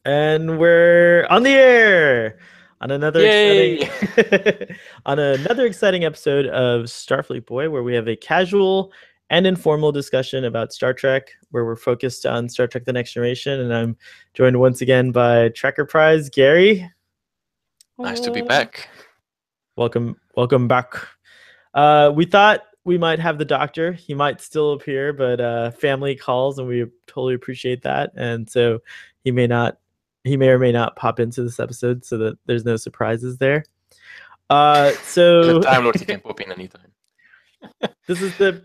And we're on the air on another exciting Yay! on another exciting episode of Starfleet Boy, where we have a casual and informal discussion about Star Trek, where we're focused on Star Trek: The Next Generation, and I'm joined once again by Trekker Prize Gary. Nice to be Uh, back. welcome back. We thought we might have the Doctor. He might still appear, but family calls, and we totally appreciate that. And so he may not, he may or may not pop into this episode, so that there's no surprises there. As a So Time Lord, he can pop in anytime. this is the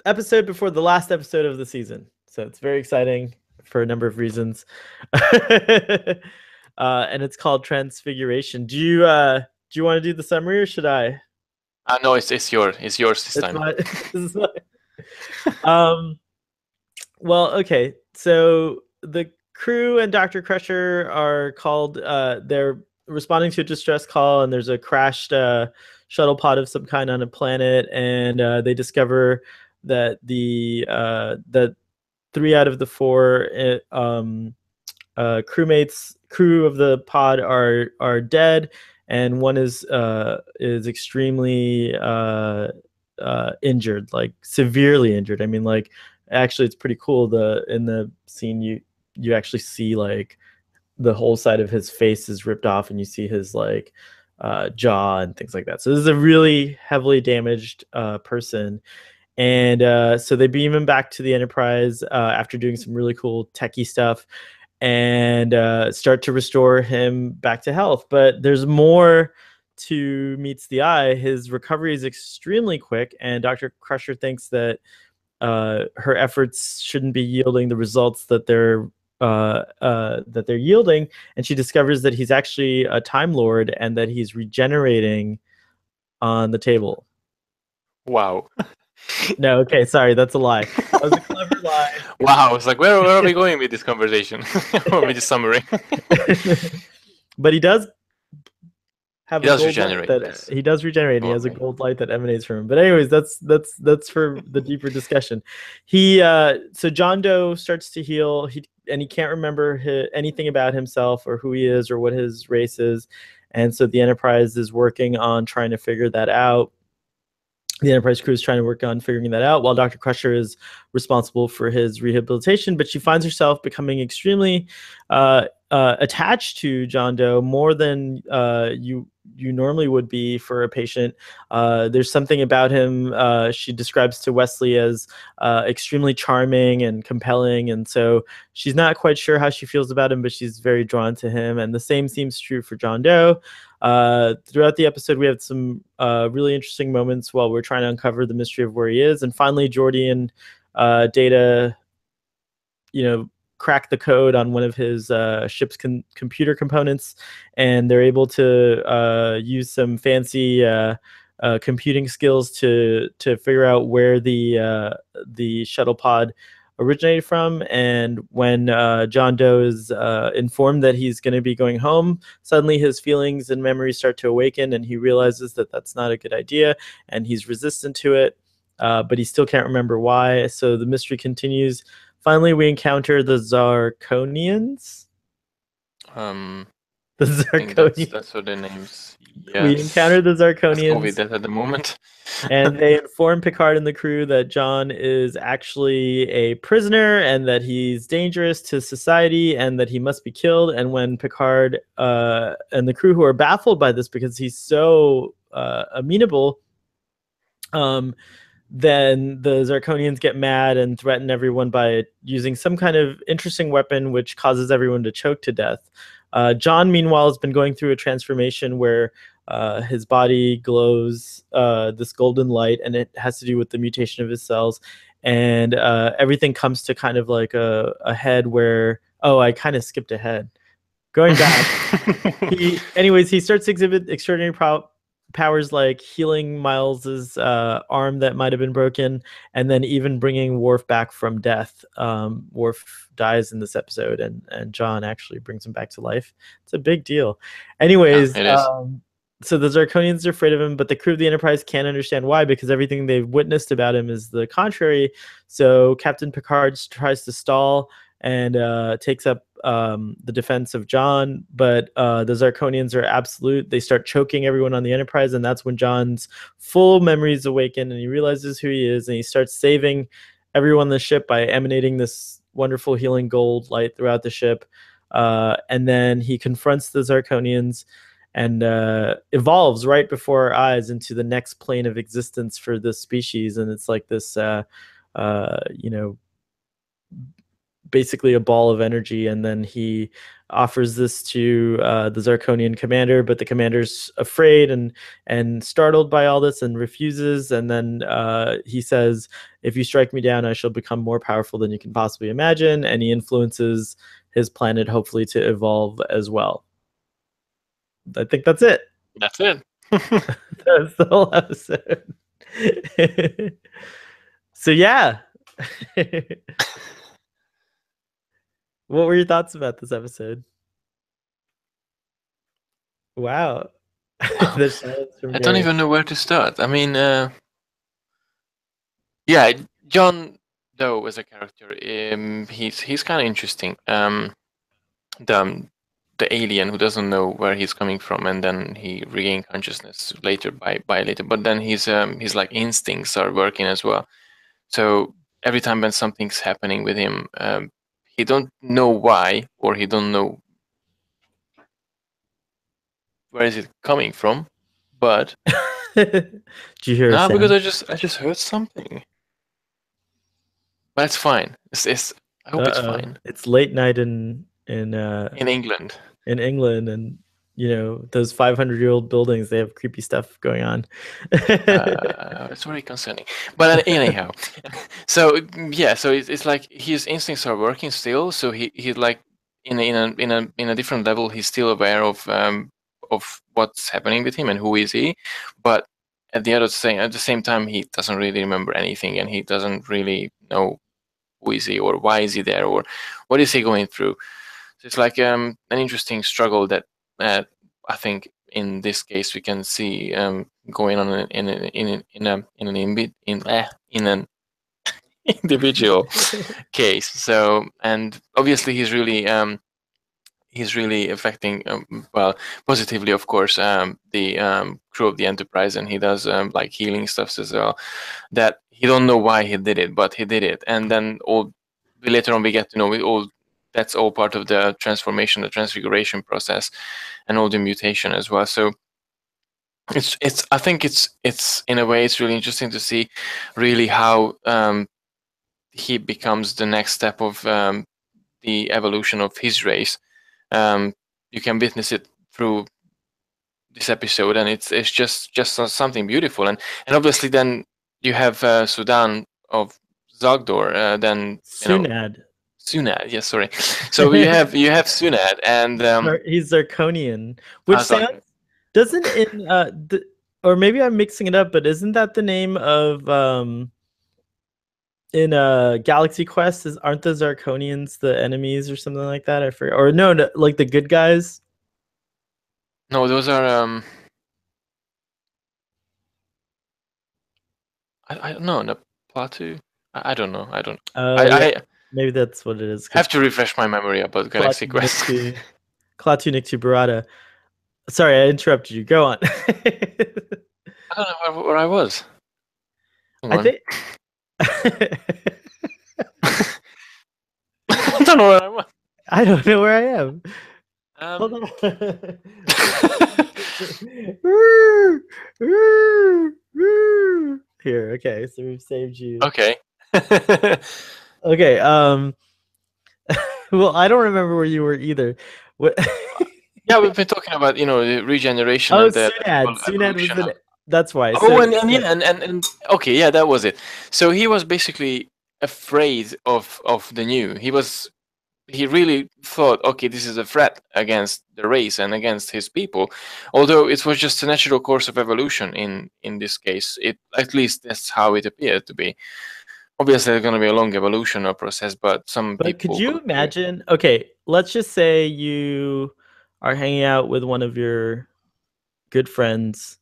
episode before the last episode of the season. So it's very exciting for a number of reasons. And it's called Transfiguration. Do you want to do the summary, or should I? No, it's yours this It's time. my, this is my well, okay. So the crew and Dr. Crusher are called. They're responding to a distress call, and there's a crashed shuttle pod of some kind on a planet, and they discover that that three out of the four crew of the pod are dead, and one is extremely injured, like severely injured. I mean, like actually, it's pretty cool. In the scene, you actually see like the whole side of his face is ripped off, and you see his like jaw and things like that. So this is a really heavily damaged person. And so they beam him back to the Enterprise after doing some really cool techie stuff, and start to restore him back to health. But there's more to meets the eye. His recovery is extremely quick, and Dr. Crusher thinks that her efforts shouldn't be yielding the results that they're yielding, and she discovers that he's actually a Time Lord and that he's regenerating on the table. Wow. No, okay, sorry, that's a lie. That was a clever lie. Wow, it's like, where are we going with this conversation? Or with this summary? But he does have He a does gold light regenerate, that yes. he does regenerate, and he has a Okay. gold light that emanates from him. But anyways, that's for the deeper discussion. So John Doe starts to heal. He can't remember anything about himself or who he is or what his race is, and so the Enterprise is working on trying to figure that out. The Enterprise crew is trying to work on figuring that out, while Dr. Crusher is responsible for his rehabilitation. But she finds herself becoming extremely attached to John Doe, more than you normally would be for a patient. There's something about him she describes to Wesley as extremely charming and compelling, and so she's not quite sure how she feels about him, but she's very drawn to him. And the same seems true for John Doe. Throughout the episode, we have some really interesting moments while we're trying to uncover the mystery of where he is, and finally, Geordi and Data, crack the code on one of his ship's computer components, and they're able to use some fancy computing skills to figure out where the shuttle pod originated from. And when John Doe is informed that he's going to be going home, suddenly his feelings and memories start to awaken, and he realizes that that's not a good idea, and he's resistant to it, but he still can't remember why. So the mystery continues. Finally, we encounter the Zarkonians. The Zarkonians. that's what their names. Yes. We encounter the Zarkonians. Let's go with that at the moment. And they inform Picard and the crew that John is actually a prisoner and that he's dangerous to society and that he must be killed. And when Picard and the crew, who are baffled by this because he's so amenable, then the Zarkonians get mad and threaten everyone by using some kind of interesting weapon which causes everyone to choke to death. John, meanwhile, has been going through a transformation where his body glows this golden light, and it has to do with the mutation of his cells. And everything comes to kind of like a head where, I kind of skipped ahead. Going back, he starts to exhibit extraordinary powers like healing Miles's arm that might have been broken, and then even bringing Worf back from death. Worf dies in this episode, and John actually brings him back to life. It's a big deal. Anyways, so the Zarkonians are afraid of him, but the crew of the Enterprise can't understand why, because everything they've witnessed about him is the contrary. So Captain Picard tries to stall and takes up the defense of John. But the Zarkonians are absolute. They start choking everyone on the Enterprise, and that's when John's full memories awaken, and he realizes who he is, and he starts saving everyone on the ship by emanating this wonderful healing gold light throughout the ship. And then he confronts the Zarkonians and evolves right before our eyes into the next plane of existence for this species. And it's like this, you know, basically a ball of energy. And then he offers this to the Zarkonian commander, but the commander's afraid and startled by all this and refuses. And then he says, "If you strike me down, I shall become more powerful than you can possibly imagine." And he influences his planet, hopefully, to evolve as well. I think that's it. That's it. That's the whole episode. So yeah. What were your thoughts about this episode? Wow. Wow. The silence from I don't Gary. even know where to start. I mean, yeah, John Doe as a character, he's kind of interesting. The the alien who doesn't know where he's coming from, and then he regained consciousness later by later. But then his like instincts are working as well. So every time when something's happening with him, he don't know why, or he don't know where is it coming from. But Did you hear a nah, because sound? I just heard something. But it's fine. It's I hope it's fine. It's late night In England. in England, and you know those 500-year-old buildings. They have creepy stuff going on. It's very concerning. But anyhow, so yeah, so it's like his instincts are working still. So he's like in a different level. He's still aware of what's happening with him and who is he. But at the same time, he doesn't really remember anything, and he doesn't really know who is he or why is he there or what is he going through. So it's like an interesting struggle that I think in this case we can see going on in an individual case. So and obviously he's really affecting well positively, of course, the crew of the Enterprise, and he does like healing stuff as well. That he don't know why he did it, but he did it, and then all later on we get to know it all. That's all part of the transformation, the transfiguration process, and all the mutation as well. So it's I think it's in a way it's really interesting to see really how he becomes the next step of the evolution of his race. You can witness it through this episode, and it's just something beautiful. And obviously then you have Sudan of Zagdor, then Sunad. Sunad. Yes, sorry. So you have Sunad, and He's Zirconian, which sounds Zarkon. doesn't in or maybe I'm mixing it up, but isn't that the name of in Galaxy Quest? Aren't the Zarkonians the enemies or something like that? I forget. Or no, like the good guys. No, those are I don't know, the Plateau. I don't know. I don't. Oh yeah, I maybe that's what it is. have to refresh my memory about Galaxy Quest. Klaatu Nikto Barada. Sorry, I interrupted you. Go on. I don't know where I was. Hang I on. think I don't know where I was. I don't know where I am. Hold Um, on. Here, okay, so we've saved you. okay. Okay, well, I don't remember where you were either. What? Yeah, we've been talking about the regeneration Oh, and the Sunad. Sunad was evolution the. of. That's why. Oh, So and yeah, and okay, yeah, that was it. So he was basically afraid of the new. He really thought, okay, this is a threat against the race and against his people. Although it was just a natural course of evolution in this case. It at least that's how it appeared to be. Obviously, there's going to be a long evolutionary process, but some But could people you will be. imagine? Okay, let's just say you are hanging out with one of your good friends,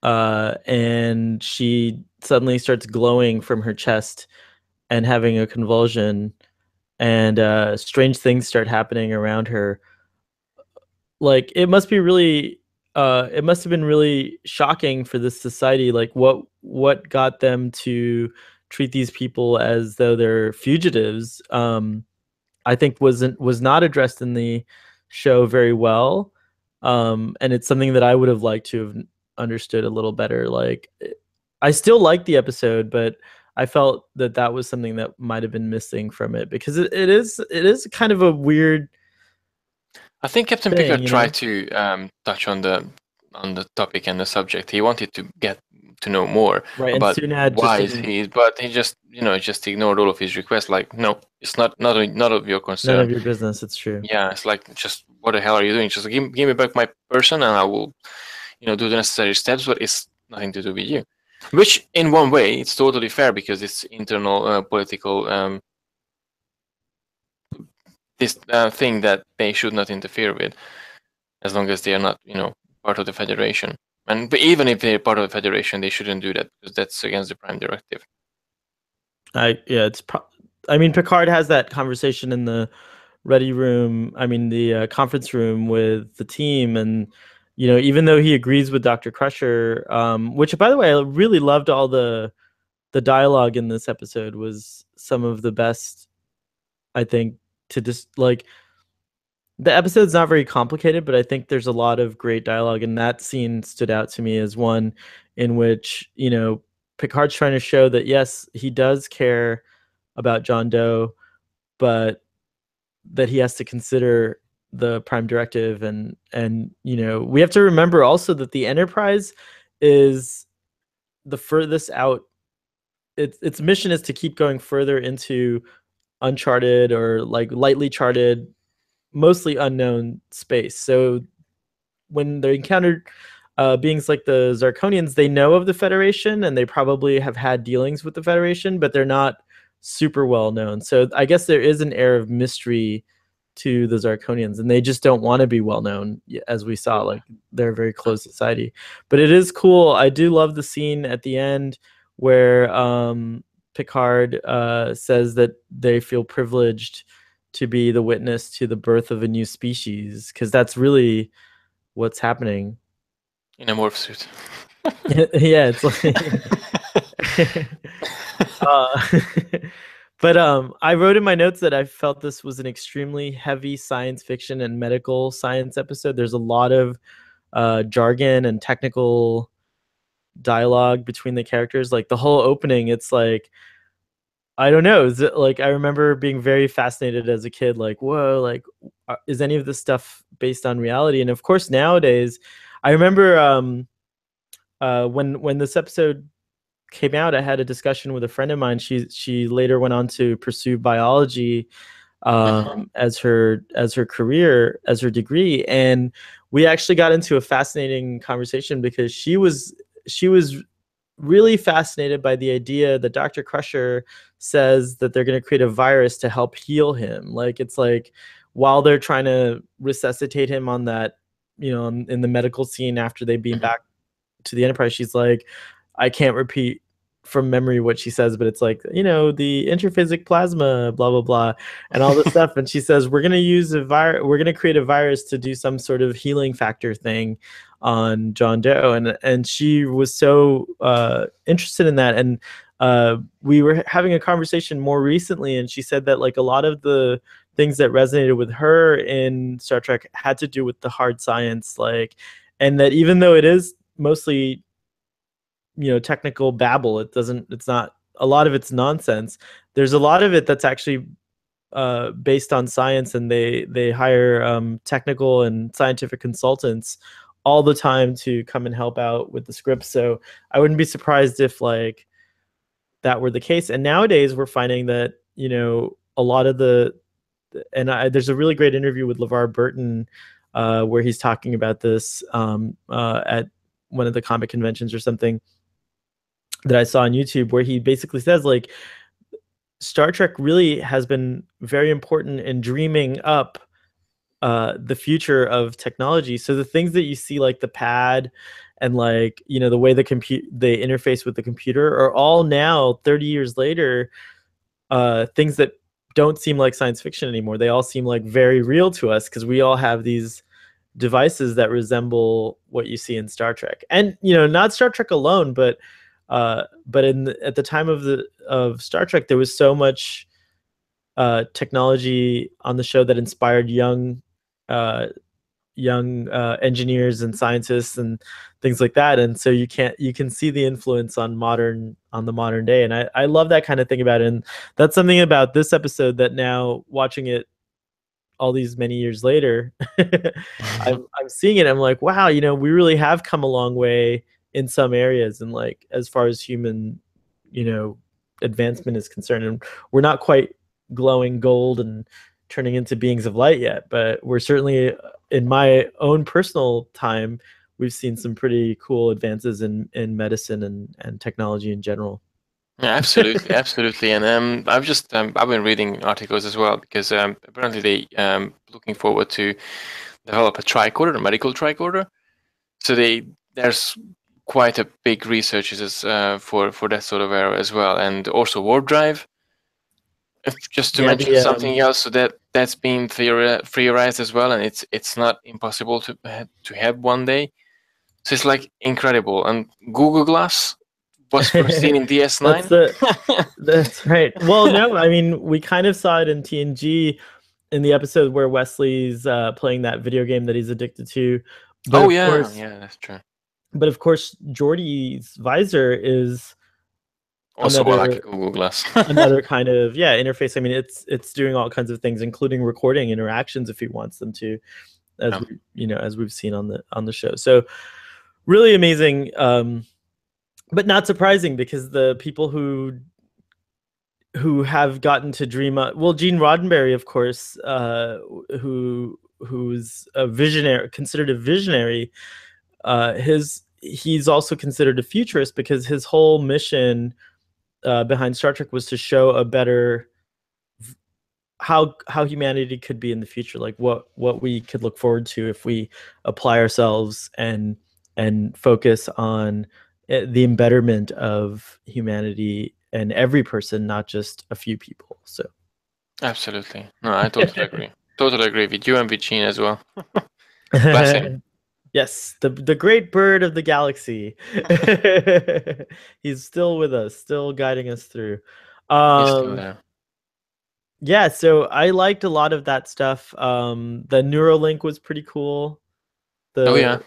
and she suddenly starts glowing from her chest and having a convulsion. and strange things start happening around her. Like it must have been really shocking for this society. Like what got them to treat these people as though they're fugitives? I think was not addressed in the show very well. And it's something that I would have liked to have understood a little better. Like I still liked the episode, but I felt that that was something that might have been missing from it, because it is kind of a weird I think Captain thing, Picard you know? tried to touch on the topic and the subject. He wanted to get to know more Right. And about Sunad just why is didn't. he, but he just just ignored all of his requests. Like, no, it's not of your None concern. of your business. It's true. Yeah, it's like, just what the hell are you doing? Just give me back my person, and I will do the necessary steps. But it's nothing to do with you. Which, in one way, it's totally fair, because it's internal political this thing that they should not interfere with, as long as they are not, part of the Federation. But even if they're part of the Federation, they shouldn't do that, because that's against the Prime Directive. Yeah, I mean, Picard has that conversation in the ready room. I mean, the conference room with the team, and even though he agrees with Dr. Crusher, which, by the way, I really loved all the dialogue in this episode was some of the best, I think, to just like the episode's not very complicated, but I think there's a lot of great dialogue, and that scene stood out to me as one in which, Picard's trying to show that yes, he does care about John Doe, but that he has to consider the Prime Directive, and we have to remember also that the Enterprise is the furthest out. Its mission is to keep going further into uncharted, or like lightly charted, mostly unknown space. So when they encountered beings like the Zarkonians, they know of the Federation and they probably have had dealings with the Federation, but they're not super well known. So I guess there is an air of mystery to the Zarkonians, and they just don't want to be well known, as we saw. Like, they're a very closed society. But it is cool. I do love the scene at the end where Picard says that they feel privileged to be the witness to the birth of a new species, because that's really what's happening. In a morph suit. Yeah, it's like but I wrote in my notes that I felt this was an extremely heavy science fiction and medical science episode. There's a lot of jargon and technical dialogue between the characters. Like the whole opening, it's like, I don't know. Is it like, I remember being very fascinated as a kid, like, whoa, like, is any of this stuff based on reality? And of course, nowadays, I remember when this episode came out, I had a discussion with a friend of mine. She later went on to pursue biology as her career, as her degree, and we actually got into a fascinating conversation, because she was really fascinated by the idea that Dr. Crusher says that they're going to create a virus to help heal him. Like, it's like, while they're trying to resuscitate him on that, in the medical scene after they beam back to the Enterprise, she's like, I can't repeat from memory what she says, but it's like, the interphasic plasma, blah blah blah, and all this stuff. And she says, we're gonna use we're gonna create a virus to do some sort of healing factor thing on John Doe, and she was so interested in that. And we were having a conversation more recently, and she said that, like, a lot of the things that resonated with her in Star Trek had to do with the hard science, like, and that even though it is mostly technical babble, it's not a lot of it's nonsense. There's a lot of it that's actually based on science, and they hire technical and scientific consultants all the time to come and help out with the script. So I wouldn't be surprised if, like, that were the case. And nowadays we're finding that a lot of there's a really great interview with LeVar Burton where he's talking about this at one of the comic conventions or something that I saw on YouTube, where he basically says, like, Star Trek really has been very important in dreaming up the future of technology. So the things that you see, like the pad and, like, the way they interface with the computer, are all now 30 years later things that don't seem like science fiction anymore. They all seem like very real to us because we all have these devices that resemble what you see in Star Trek. And not Star Trek alone, but at the time of Star Trek, there was so much technology on the show that inspired young engineers and scientists and things like that. And so you can see the influence on the modern day. And I love that kind of thing about it. And that's something about this episode that now watching it all these many years later, I'm seeing it. I'm like, wow, we really have come a long way in some areas. And like, as far as human, advancement is concerned, and we're not quite glowing gold and turning into beings of light yet, but we're certainly, in my own personal time, we've seen some pretty cool advances in medicine and technology in general. Yeah, absolutely, absolutely. And I've been reading articles as well because apparently they looking forward to develop a tricorder, a medical tricorder. So there's quite a big researches for that sort of era as well, and also warp drive. Just to mention something else, so that's been theorized as well, and it's not impossible to have one day. So it's like incredible. And Google Glass was first seen in DS9. That's right. Well, no, I mean, we kind of saw it in TNG in the episode where Wesley's playing that video game that he's addicted to. But yeah, that's true. But of course, Geordi's visor is also like a Google Glass. Another kind of interface. I mean, it's doing all kinds of things, including recording interactions if he wants them to, as we've seen on the show. So really amazing, but not surprising because the people who have gotten to dream up, well, Gene Roddenberry, of course, who's a visionary, considered a visionary. He's also considered a futurist because his whole mission behind Star Trek was to show a better how humanity could be in the future, like what we could look forward to if we apply ourselves and focus on the embetterment of humanity and every person, not just a few people. So absolutely, no, I totally agree. Totally agree with you and with Gene as well. Bless him. Yes, the great bird of the galaxy. He's still with us, still guiding us through. He's still there. Yeah, so I liked a lot of that stuff. The Neuralink was pretty cool. Oh yeah.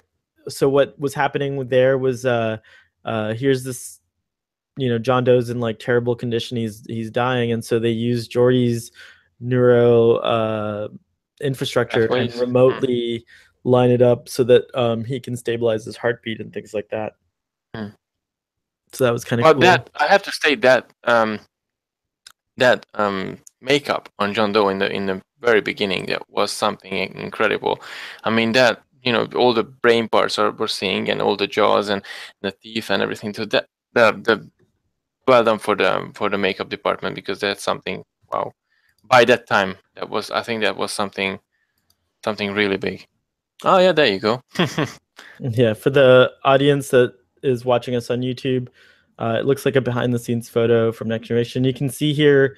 So what was happening there was here's this, John Doe's in like terrible condition. He's dying, and so they use Geordi's neuro infrastructure and remotely line it up so that he can stabilize his heartbeat and things like that. So that was kind of cool. That I have to state that that makeup on John Doe in the very beginning, that was something incredible. I mean, that all the brain parts we're seeing, and all the jaws and the teeth and everything. So that the well done for the makeup department, because that's something, wow. By that time, I think that was something really big. Oh yeah, there you go. Yeah, for the audience that is watching us on YouTube, it looks like a behind-the-scenes photo from Next Generation. You can see here,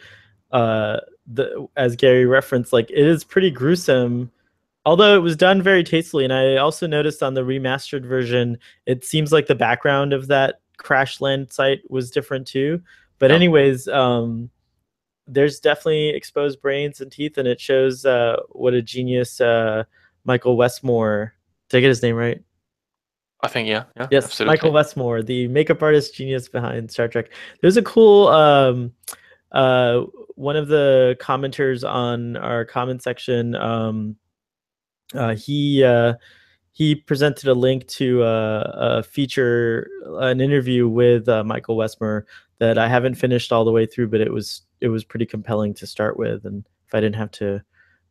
as Gary referenced, like, it is pretty gruesome, although it was done very tastefully. And I also noticed on the remastered version, it seems like the background of that crash land site was different too. But anyways, there's definitely exposed brains and teeth, and it shows what a genius Michael Westmore. Did I get his name right? I think yes, absolutely. Michael Westmore, the makeup artist genius behind Star Trek. There's a cool one of the commenters on our comment section. He presented a link to a feature, an interview with Michael Westmore that I haven't finished all the way through, but it was pretty compelling to start with, and if I didn't have to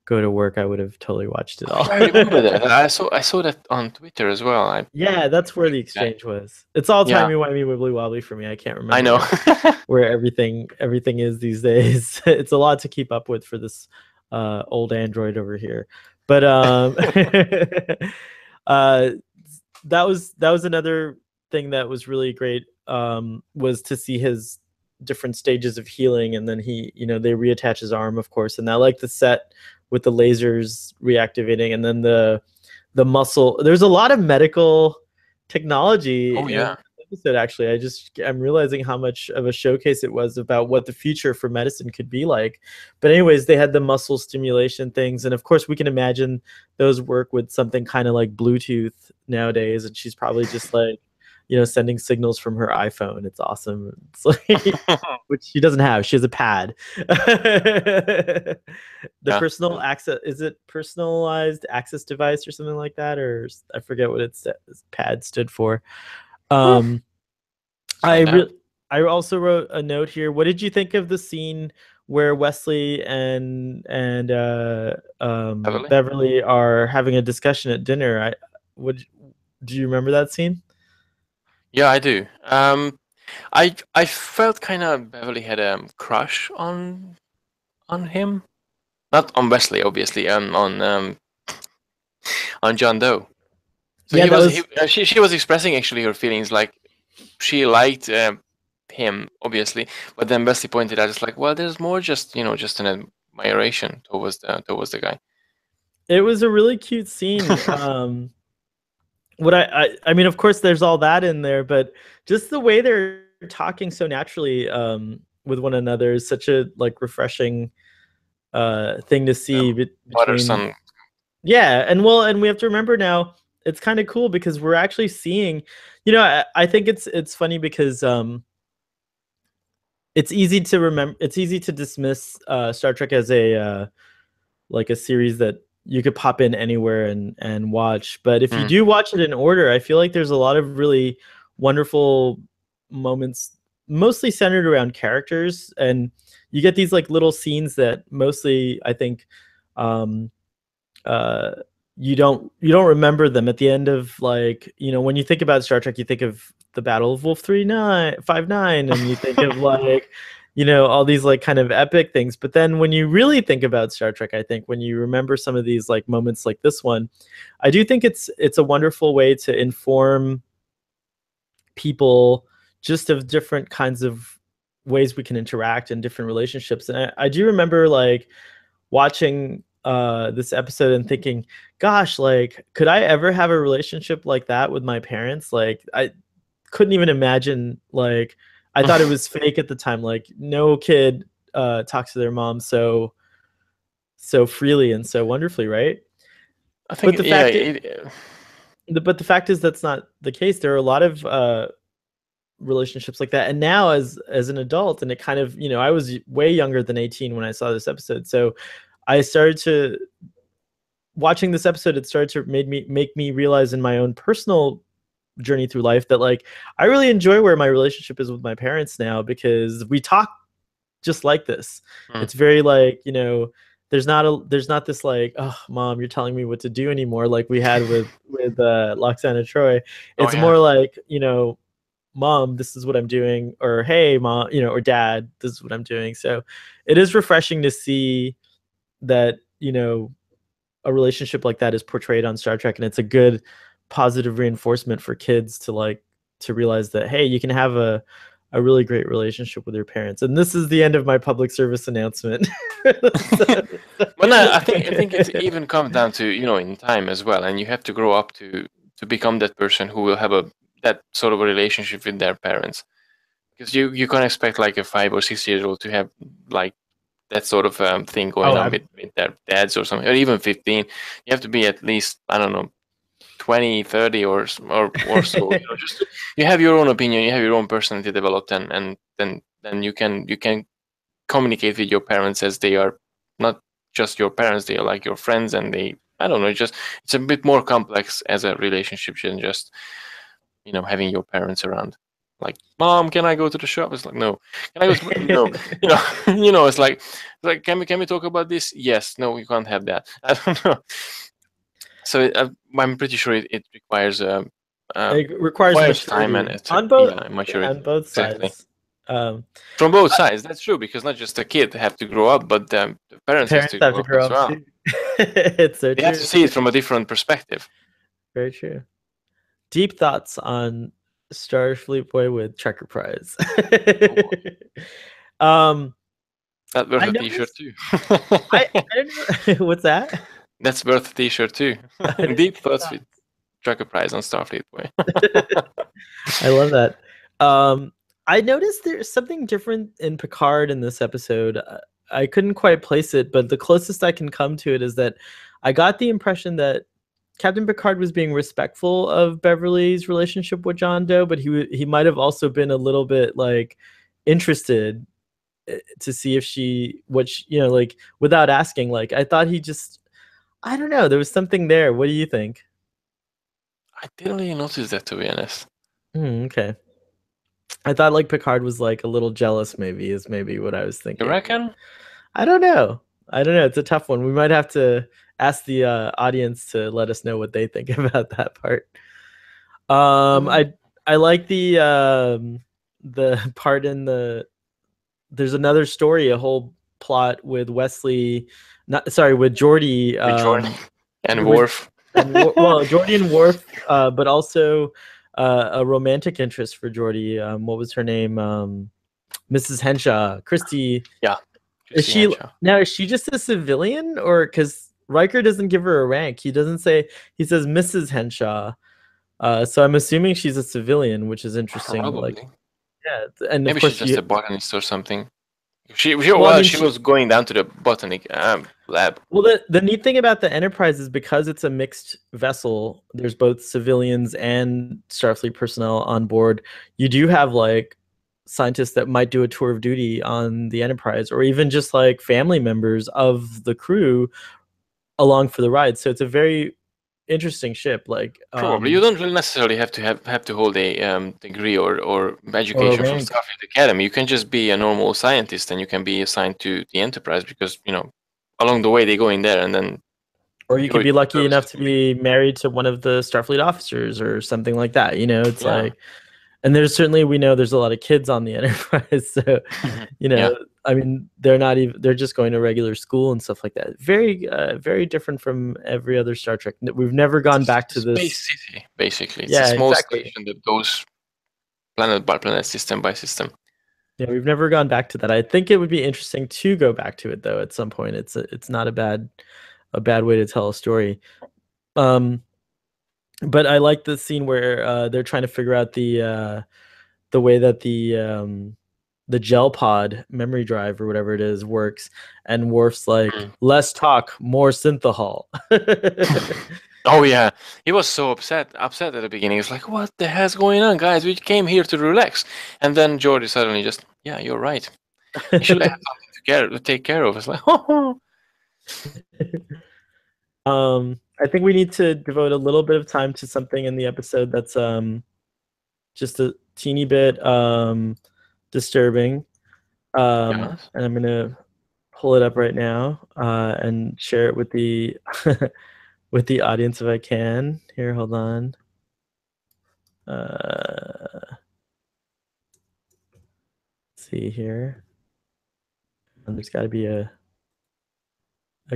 go to work, I would have totally watched it all. I remember that. I saw that on Twitter as well. Yeah, that's where the exchange was. It's all timey-wimey, wibbly-wobbly for me. I can't remember. I know where everything is these days. It's a lot to keep up with for this old Android over here. But that was another thing that was really great, was to see his different stages of healing, and then he, they reattach his arm, of course, and I like the set with the lasers reactivating, and then the muscle. There's a lot of medical technology Oh in yeah. this episode. Actually, I'm realizing how much of a showcase it was about what the future for medicine could be like. But anyways, they had the muscle stimulation things, and of course we can imagine those work with something kind of like Bluetooth nowadays, and she's probably just like, sending signals from her iPhone. It's awesome. It's like, which she doesn't have. She has a pad. The Yeah. personal access, is it personalized access device or something like that, or I forget what its pad stood for. Um, I also wrote a note here. What did you think of the scene where Wesley and Beverly? Beverly are having a discussion at dinner? Do you remember that scene? Yeah, I do. I felt kind of Beverly had a crush on him, not on Wesley, obviously, on John Doe. So Yeah, he that was was she was expressing actually her feelings, like she liked him, obviously, but then Wesley pointed out, it's like, well, there's more, just just an admiration towards the guy. it was a really cute scene. What I mean, of course, there's all that in there, but just the way they're talking so naturally with one another is such a like refreshing thing to see Father between. son. Yeah, and we have to remember now, it's kind of cool because we're actually seeing, I think it's funny because it's easy to remember, it's easy to dismiss Star Trek as a like a series that you could pop in anywhere and watch. But if you Mm. do watch it in order, I feel like there's a lot of really wonderful moments, mostly centered around characters, and you get these like little scenes that mostly I think um, uh, you don't remember them at the end of, like, when you think about Star Trek, you think of the Battle of Wolf 3959, and you think of like all these like kind of epic things. But then when you really think about Star Trek, I think when you remember some of these like moments like this one, I do think it's a wonderful way to inform people just of different kinds of ways we can interact in different relationships. And I do remember like watching this episode and thinking, gosh, like, could I ever have a relationship like that with my parents? Like, I couldn't even imagine. Like, I thought it was fake at the time. Like, no kid talks to their mom so freely and so wonderfully, right? I But think, the yeah, fact is, that's not the case. There are a lot of relationships like that. And now as an adult, and it kind of, I was way younger than 18 when I saw this episode. So I started to watching this episode, it started to make me realize in my own personal journey through life that, like, I really enjoy where my relationship is with my parents now, because we talk just like this. mm. It's very like, there's not this like, oh mom, you're telling me what to do anymore, like we had with Loxana Troy. Oh It's yeah. more like, mom, this is what I'm doing, or hey mom, or dad, this is what I'm doing. So it is refreshing to see that, a relationship like that is portrayed on Star Trek, and it's a good positive reinforcement for kids to like to realize that, hey, you can have a really great relationship with your parents. And this is the end of my public service announcement. Well, no, I think it even comes down to, in time as well, and you have to grow up to become that person who will have that sort of a relationship with their parents, because you can't expect like a 5 or 6 year old to have like that sort of thing going Oh, on with their dads or something, or even 15. You have to be at least, I don't know, 20, 30 or so. Just you have your own opinion, you have your own personality developed, and then you can communicate with your parents as they are not just your parents, they are like your friends, and they, I don't know, it's a bit more complex as a relationship than just having your parents around. Like, mom, can I go to the shop? It's like, no. Can I go to no? It's like, can we talk about this? Yes. No, we can't have that. I don't know. So I'm pretty sure it requires it requires requires time maturity and effort. on both Yeah, maturity. Exactly. sides. um From both sides, that's true, because not just the kid have to grow up, but the parents has Parents to have grow to up grow as up well. too. It's so They have to true. see it from a different perspective. Very true. Deep thoughts on Starfleet boy with Trekker prize. That's worth I a T-shirt noticed. too. I don't know what's that. That's worth a T-shirt too. Deep thoughts with Tracker Prize on Starfleet boy. I love that. I noticed there's something different in Picard in this episode. I couldn't quite place it, but the closest I can come to it is that I got the impression that Captain Picard was being respectful of Beverly's relationship with John Doe, but he might have also been a little bit like interested to see if like without asking. Like I thought he just, I don't know, there was something there. What do you think? I didn't really notice that, to be honest. Okay. I thought like Picard was like a little jealous, maybe, is maybe what I was You thinking. reckon? I don't know. I don't know. It's a tough one. We might have to ask the audience to let us know what they think about that part. Mm. I like the part in there's another story, a whole plot with Wesley, not sorry, with Geordi, With Jordan and with Worf. well, Geordi and Worf, but also a romantic interest for Geordi. What was her name? Mrs. Henshaw, Christy. Yeah. Is Christy she Henshaw. now? Is she just a civilian, or because Riker doesn't give her a rank? He doesn't say. He says Mrs. Henshaw. So I'm assuming she's a civilian, which is interesting. Like, Probably. yeah, and of Maybe she's course just you. a botanist or something. She Well, I well, mean, she was going down to the botanic lab. well, the neat thing about the Enterprise is because it's a mixed vessel. There's both civilians and Starfleet personnel on board. You do have like scientists that might do a tour of duty on the Enterprise, or even just like family members of the crew along for the ride. So it's a very interesting ship, like Probably. You don't really necessarily have to hold a degree or or a education from rank, Starfleet Academy. You can just be a normal scientist and you can be assigned to the Enterprise because, along the way they go in there and then or you could your be lucky enough services to will be. be married to one of the Starfleet officers or something like that. It's Yeah. like, and there's certainly, we know there's a lot of kids on the Enterprise, so Yeah. I mean, they're just going to regular school and stuff like that. Very very different from every other Star Trek. We've never gone It's back a to space this. city, basically. It's a Yeah, small exactly. station that goes planet by planet, system by system. Yeah, we've never gone back to that. I think it would be interesting to go back to it though at some point. It's not a bad way to tell a story. um but I like the scene where they're trying to figure out the way that the gel pod memory drive or whatever it is works, and Worf's like, Mm. less talk, more synthahol. Oh yeah, he was so upset at the beginning. He's like, "What the hell's going on, guys? We came here to relax." And then Geordi suddenly just, "Yeah, you're right. You should have something to take care of." It's like, "Oh, I think we need to devote a little bit of time to something in the episode that's just a teeny bit disturbing. yeah." And I'm gonna pull it up right now and share it with the with the audience if I can. Here, hold on. Let's see here. And there's got to be a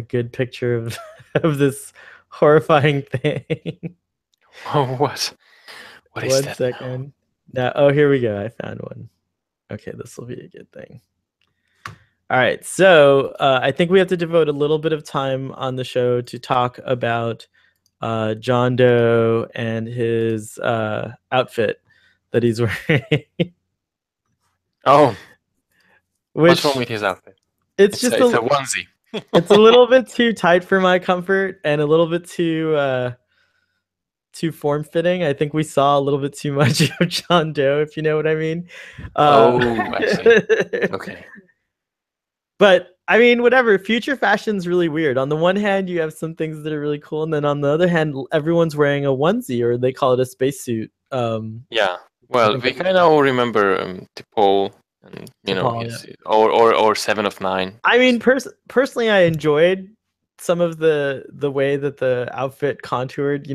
good picture of of this horrifying thing. Oh, what? What is One that now? second. Now, oh, here we go. I found one. Okay, this will be a good thing. All right, so I think we have to devote a little bit of time on the show to talk about John Doe and his outfit that he's wearing, Oh, what's wrong which with his outfit? it's It's just a onesie. it's a little bit too tight for my comfort and a little bit too form fitting. I think we saw a little bit too much of John Doe, if you know what I mean. Oh, I see. Okay. But I mean, whatever. Future fashion's really weird. On the one hand, you have some things that are really cool, and then on the other hand, everyone's wearing a onesie, or they call it a spacesuit. Yeah. I Well, think we that's kind of all remember T'Pol and T'Pol. Yeah. his or Seven of Nine. I mean, personally, I enjoyed some of the way that the outfit contoured,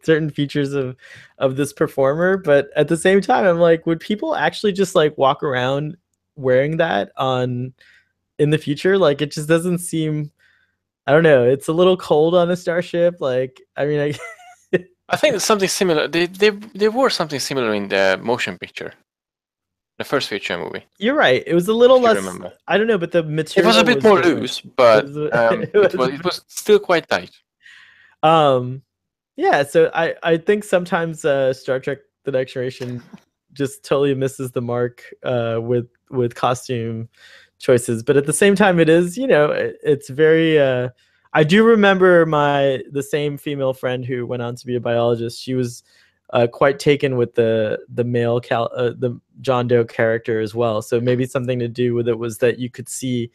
certain features of this performer. But at the same time, I'm like, would people actually just like walk around wearing that on in the future? Like, it just doesn't seem. I don't know. It's a little cold on a starship. Like, I mean, I think it's something similar. They wore something similar in the motion picture, the first feature movie. You're right. It was a little If you less. remember, I don't know, but the it material was a bit was more different. loose, but It it was still quite tight. um, yeah. So I think sometimes Star Trek: The Next Generation just totally misses the mark with costume choices, but at the same time, it is it's very. I do remember the same female friend who went on to be a biologist. She was quite taken with the the John Doe character as well. So maybe something to do with it was that you could see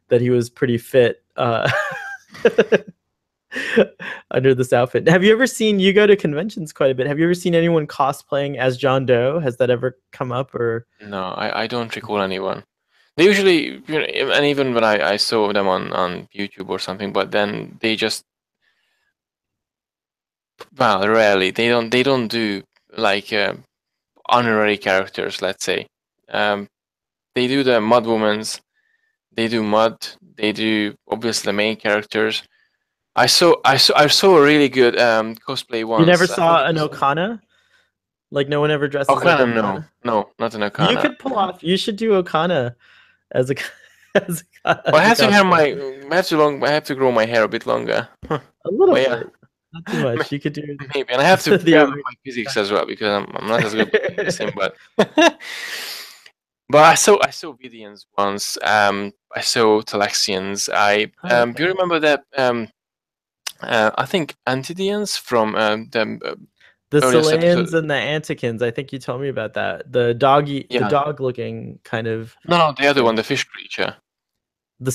that he was pretty fit under this outfit. Have you ever seen? You go to conventions quite a bit. Have you ever seen anyone cosplaying as John Doe? Has that ever come up? Or No, I don't recall anyone. They usually, and even when I saw them on YouTube or something, but then they just, well, rarely. They don't do like honorary characters, let's say. They do the Mud Womans, they do Mud, they do obviously the main characters. I saw a really good cosplay you never once. I think saw it an was Okana? Like no one ever dresses like Okana. No, Okana. no, not an You Okana. could pull off. You should do Okana as a But I as a have to have cosplay. I have to grow my hair a bit longer. A little But yeah, bit, not too much. You could do maybe, and I have to the build up outright. my physics as well because I'm not as good with medicine. But but I saw Vidians once. I saw Talaxians. Oh, Do okay. you remember that? I think Antidians from the The earliest Salayans episode. and the Antikins. I think you told me about that. The Yeah, dog-looking kind of. no, the other one, Thing. the fish creature. The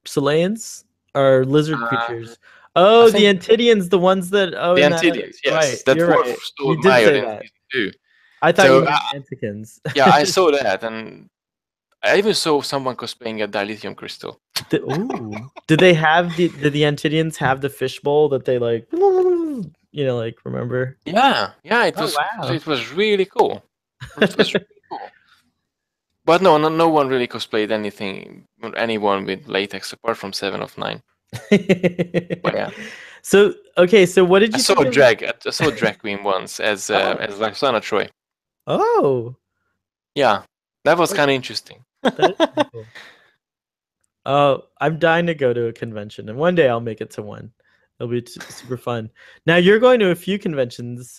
Salayans are lizard Uh, creatures. I Oh, the think Antidians, the ones that. Oh, the in that other. Antidians. Right, Yes, that you're Worf right. stole You did admired say in that. season two. I thought you So meant Antikins. yeah, I saw that, and I even saw someone cosplaying a dilithium crystal. Ooh. Did they have did the Antidians have the fishbowl that they like like remember? Yeah, yeah, it Oh was wow. it was really cool. It was really cool. But no one really cosplayed anyone with latex apart from 7 of 9. But yeah, So okay, so what did I you saw think a of drag. I saw a drag queen once as Oh. Laxana Troy. Oh. Yeah, that was Oh, kind of interesting. that is pretty cool. Oh, I'm dying to go to a convention, and one day I'll make it to one. It'll be super fun. Now you're going to a few conventions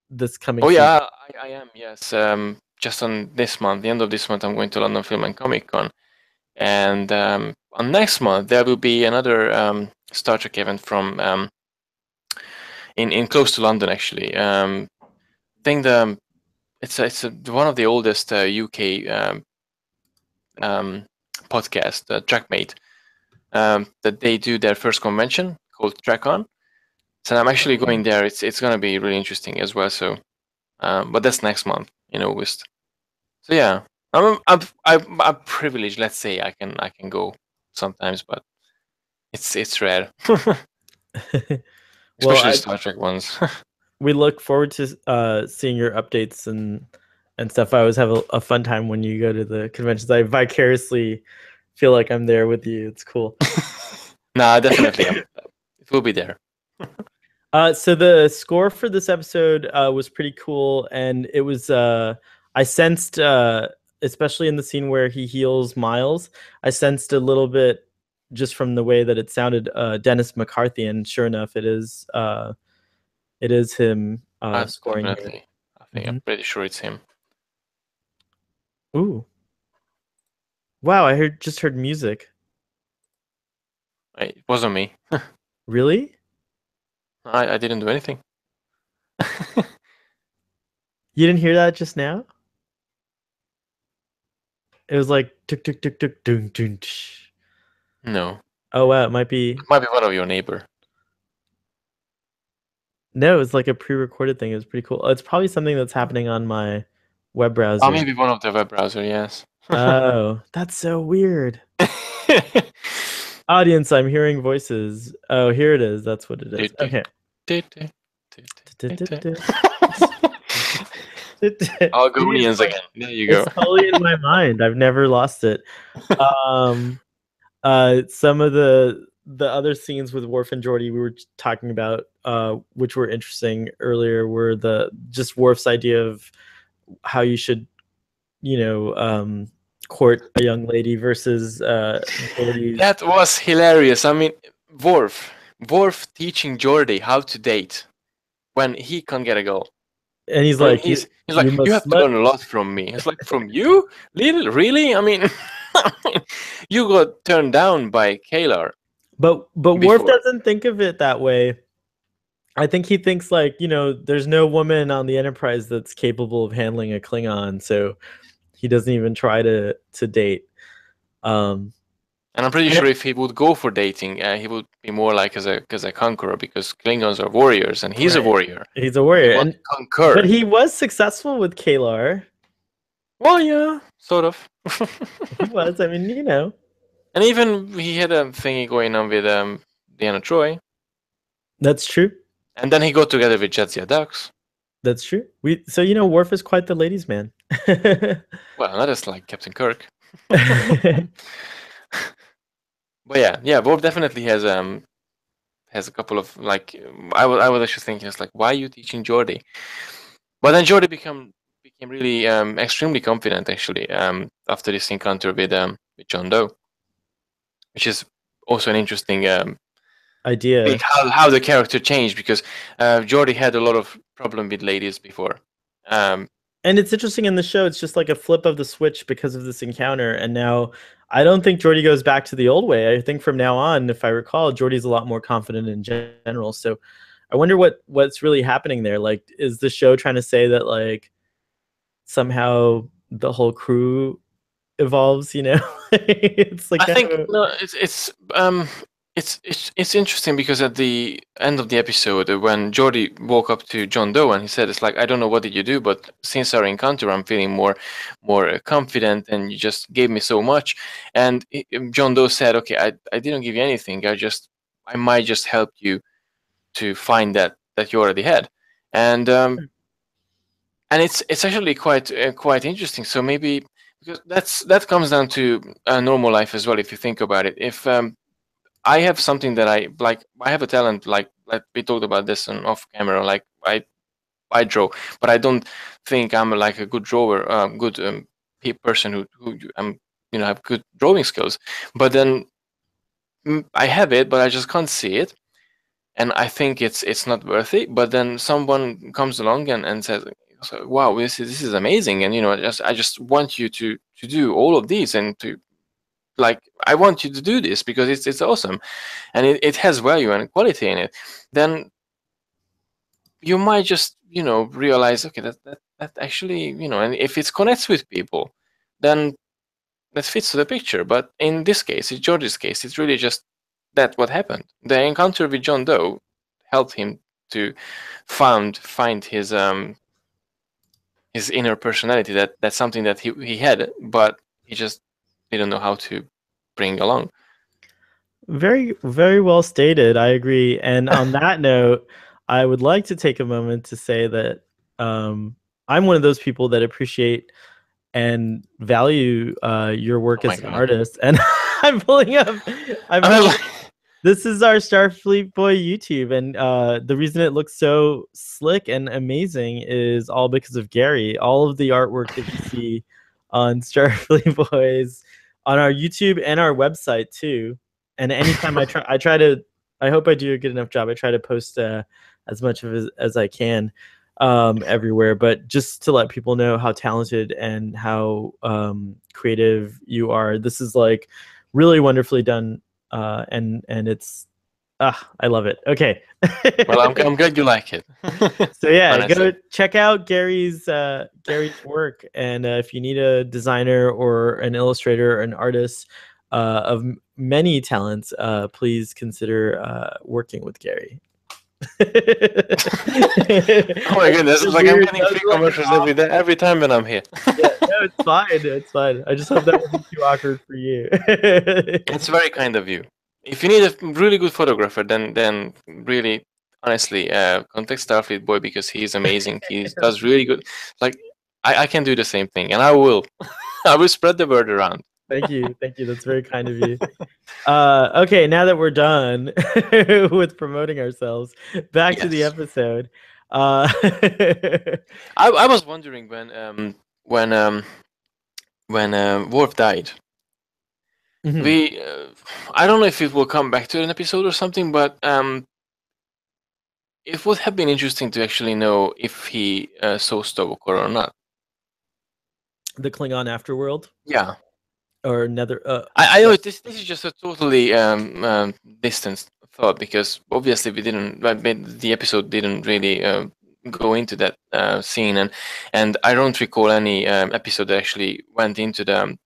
this coming Oh season. yeah, I am. Yes, just on this month, the end of this month, I'm going to London Film and Comic Con, and on next month there will be another Star Trek event from in close to London actually. I think it's one of the oldest UK podcast, Trackmate, that they do their first convention called TrackOn. So I'm actually going there. It's gonna be really interesting as well. So, but that's next month in August. So yeah, I'm privileged. Let's say I can go sometimes, but it's rare, Well, especially Star Trek ones. we look forward to seeing your updates and stuff. I always have a fun time when you go to the conventions. I vicariously feel like I'm there with you. It's cool. Nah, definitely, it will be there. So the score for this episode was pretty cool, and it was I sensed especially in the scene where he heals Miles, I sensed a little bit just from the way that it sounded Dennis McCarthy, and sure enough, it is him scoring here. Definitely. I think Mm-hmm. I'm pretty sure it's him. Ooh, wow! Just heard music. It wasn't me. Really? I didn't do anything. You didn't hear that just now? It was like tuk tuk tuk tuk dun dun. Tsh. No. Oh wow, it might be. It might be one of your neighbor. No, it's like a pre-recorded thing. It was pretty cool. It's probably something that's happening on my web Oh, browser. maybe one of the web browser, yes. Oh, that's so weird. Audience, I'm hearing voices. Oh, here it is. That's what it is. Okay. Algonians again. There you go. It's totally in my mind. I've never lost it. Some of the other scenes with Worf and Geordi we were talking about, which were interesting earlier, were the just Worf's idea of how you should, court a young lady versus Geordi's. That was hilarious. I mean, Worf teaching Geordi how to date when he can't get a girl. And he's When like, he's you like, you have must to learn a lot from me. It's like, from you? Little? Really? I mean, you got turned down by Kalar. But Worf before. doesn't think of it that way. I think he thinks like, there's no woman on the Enterprise that's capable of handling a Klingon, so he doesn't even try to date. And I'm pretty sure if he would go for dating, he would be more like as a conqueror, because Klingons are warriors, and he's a warrior. He's a warrior, He wants to conquer. But he was successful with Kalar. Well, yeah, sort of. He was. I mean, And even he had a thingy going on with Deanna Troi. That's true. And then he got together with Jadzia Dax. That's true. So Worf is quite the ladies' man. Well, not as like Captain Kirk. But yeah, Worf definitely has a couple of like, I was actually thinking, it's like, why are you teaching Geordi? But then Geordi became really extremely confident, actually, after this encounter with John Doe, which is also an interesting idea. How the character changed, because Geordi had a lot of problem with ladies before. And it's interesting in the show, it's just like a flip of the switch because of this encounter. And now I don't think Geordi goes back to the old way. I think from now on, if I recall, Geordi's a lot more confident in general. So I wonder what's really happening there. Like, is the show trying to say that like somehow the whole crew evolves, It's like, I think no, it's interesting, because at the end of the episode, when Geordi woke up to John Doe and he said, it's like, I don't know what did you do, but since our encounter, I'm feeling more confident, and you just gave me so much. And John Doe said, okay, I didn't give you anything. I might just help you to find that you already had. And it's actually quite interesting. So maybe, because that comes down to normal life as well, if you think about it. If I have something that I like, I have a talent, like we talked about this on off camera, like I draw, but I don't think I'm like a good drawer, good person who have good drawing skills. But then I have it, but I just can't see it, and I think it's not worthy. But then someone comes along and says, so, wow, this is amazing, and I just want you to do all of these, and to, like, I want you to do this because it's awesome, and it has value and quality in it. Then you might just realize, okay, that actually, and if it connects with people, then that fits to the picture. But in this case, in George's case, it's really just that what happened. The encounter with John Doe helped him to find his inner personality. That's something that he had, but he just didn't know how to bring along. Very, very well stated. I agree. And on that note, I would like to take a moment to say that I'm one of those people that appreciate and value your work as an artist. And I'm pulling up. This is our Starfleet Boy YouTube, and the reason it looks so slick and amazing is all because of Gary. All of the artwork that you see on Starfleet Boys on our YouTube and our website too. And anytime I try to, I hope I do a good enough job. I try to post as much of it as I can everywhere, but just to let people know how talented and how creative you are. This is like really wonderfully done. And it's I love it. Okay. Well, I'm glad you like it. So yeah, go check out Gary's work, and if you need a designer or an illustrator or an artist of many talents, please consider working with Gary. Oh my goodness, it's like I'm getting free commercials every time when I'm here. Yeah, no, it's fine. It's fine. I just hope that wasn't too awkward for you. It's very kind of you. If you need a really good photographer, then really, honestly, contact Starfleet Boy, because he's amazing. He does really good. Like, I can do the same thing, and I will. I will spread the word around. Thank you. That's very kind of you. Okay, now that we're done with promoting ourselves, back to the Yes. episode. I was wondering when Worf died. Mhm. We I don't know if it will come back to an episode or something, but it would have been interesting to actually know if he saw Stovokor or not. The Klingon afterworld Yeah. or Nether. I know Yes, this is just a totally distant thought because obviously we didn't the episode didn't really go into that scene, and I don't recall any episode that actually went into the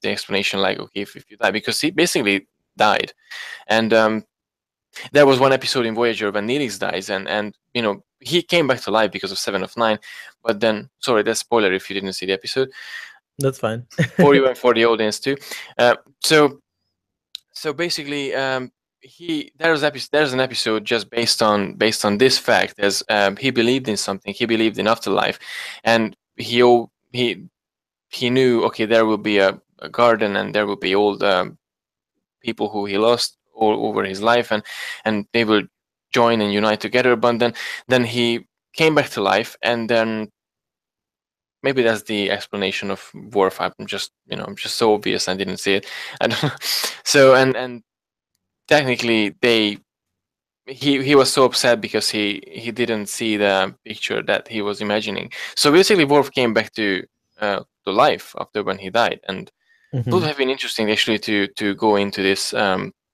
explanation like, okay, if you die, because he basically died. And there was one episode in Voyager when Neelix dies, and he came back to life because of Seven of Nine, but then, sorry, that's spoiler if you didn't see the episode, that's fine. for you and for the audience too. So basically, there's an episode just based on this fact, as he believed in something, he believed in afterlife, and he knew, okay, there will be a garden, and there will be all the people who he lost all over his life, and they will join and unite together. But then he came back to life, and then maybe that's the explanation of Worf. I'm just so obvious I didn't see it. I don't know. So and technically he was so upset because he didn't see the picture that he was imagining. So basically Worf came back to life after when he died, and it would Mhm. have been interesting actually to go into this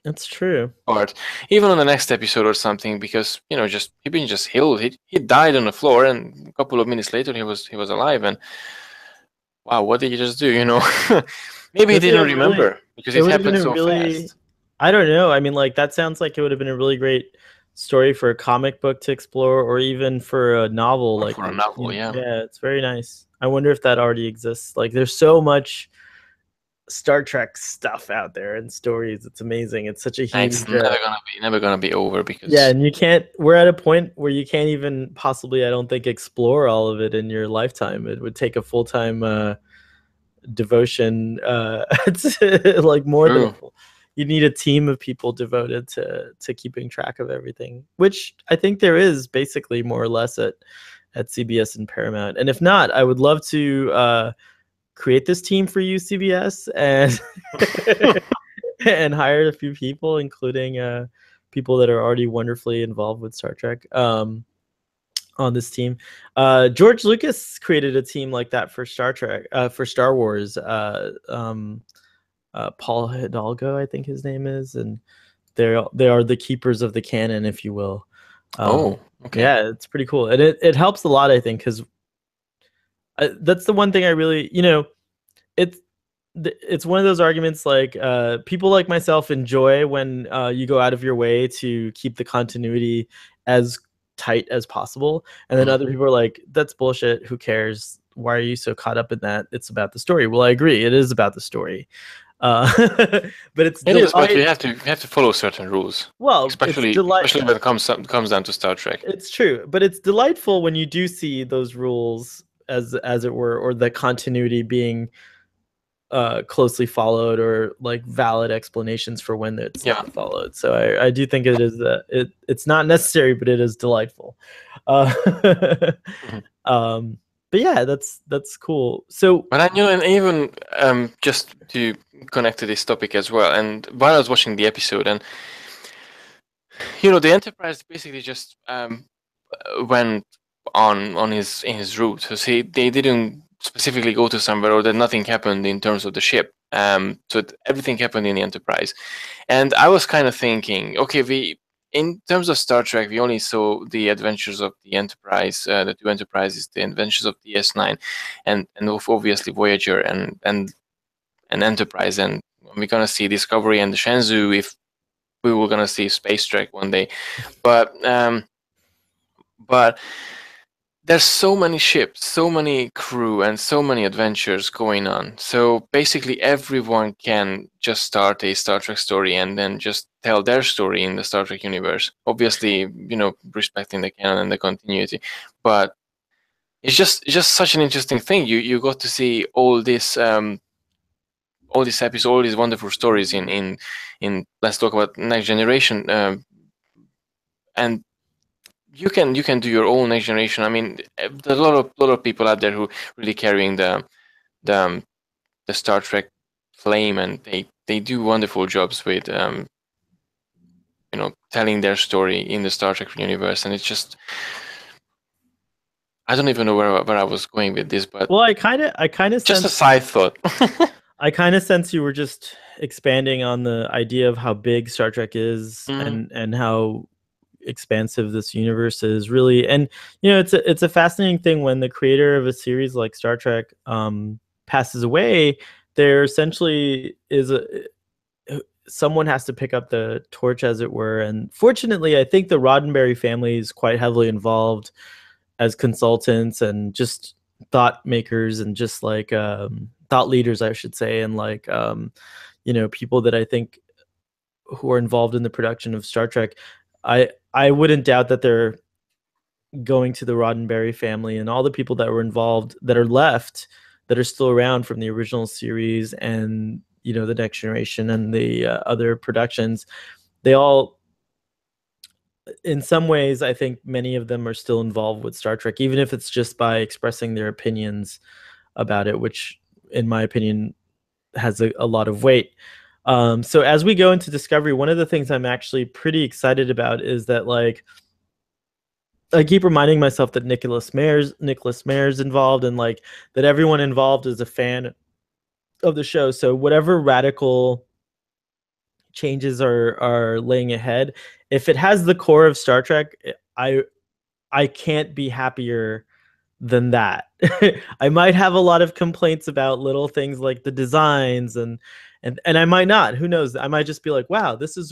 That's true. part, even on the next episode or something, because just he been just healed. He died on the floor, and a couple of minutes later he was alive. And wow, what did he just do? Maybe It he would be didn't a really. remember because It it would have been happened a so really. fast. I don't know. I mean, like that sounds like it would have been a really great story for a comic book to explore, or even for a novel. Or Like, for a novel, yeah. yeah, it's very nice. I wonder if that already exists. Like, there's so much Star Trek stuff out there and stories. It's amazing. It's such a And it's huge. never gonna be over Yeah, because and you can't. We're at a point where you can't even possibly, I don't think, explore all of it in your lifetime. It would take a full time devotion. It's like more than a true. full. You need a team of people devoted to keeping track of everything, which I think there is basically more or less at CBS and Paramount. And if not, I would love to create this team for you, CBS, and and hire a few people, including people that are already wonderfully involved with Star Trek. On this team, George Lucas created a team like that for Star Trek, for Star Wars. Paul Hidalgo, I think his name is, and they are the keepers of the canon, if you will. Oh, okay. Yeah, it's pretty cool, and it helps a lot, I think, because that's the one thing I really, it's it's one of those arguments like people like myself enjoy when you go out of your way to keep the continuity as tight as possible, and then Mhm. other people are like, that's bullshit, who cares, why are you so caught up in that, it's about the story. Well, I agree, it is about the story. uh, but it's It is, but delight you have to follow certain rules, well it's especially delight especially when it comes down to Star Trek. it's true, but it's delightful when you do see those rules as it were, or the continuity being closely followed, or like valid explanations for when it's Yeah. not followed. So I do think it is it's not necessary, but it is delightful. Uh, Mhm. um, but yeah, that's cool. So But and even just to connect to this topic as well, and while I was watching the episode, and the Enterprise basically just went on his route. So see, they didn't specifically go to somewhere, or that nothing happened in terms of the ship. So everything happened in the Enterprise, and I was kind of thinking, okay, in terms of Star Trek, we only saw the adventures of the Enterprise, the two Enterprises, the adventures of DS9, and obviously Voyager and Enterprise, and we're gonna see Discovery and the Shenzhou if we were gonna see Space Trek one day, but but there's so many ships, so many crew, and so many adventures going on. So basically, everyone can just start a Star Trek story and then just tell their story in the Star Trek universe. Obviously, respecting the canon and the continuity, but it's just such an interesting thing. You got to see all this all these episodes, all these wonderful stories in let's talk about Next Generation, and you can do your own Next Generation. I mean, there's a lot of people out there who really carrying the the Star Trek flame, and they do wonderful jobs with telling their story in the Star Trek universe, and it's just, I don't even know where I was going with this, but well, I kind of just sense, a side thought. I kind of sense you were just expanding on the idea of how big Star Trek is, and how expansive this universe is really. And it's a fascinating thing when the creator of a series like Star Trek passes away. There essentially is someone has to pick up the torch, as it were. And fortunately, I think the Roddenberry family is quite heavily involved as consultants and just thought makers, and just like thought leaders, I should say, and like people that I think who are involved in the production of Star Trek. I wouldn't doubt that they're going to the Roddenberry family and all the people that were involved, that are left, that are still around from the original series, and the Next Generation and the other productions. They all, in some ways, I think many of them are still involved with Star Trek, even if it's just by expressing their opinions about it, which in my opinion has a lot of weight. So as we go into Discovery, one of the things I'm actually pretty excited about is that, like, I keep reminding myself that Nicholas Mayer's involved, and like that everyone involved is a fan of the show. So whatever radical changes are laying ahead, if it has the core of Star Trek, I can't be happier than that. I might have a lot of complaints about little things like the designs, and I might not. Who knows? I might just be like, wow, this is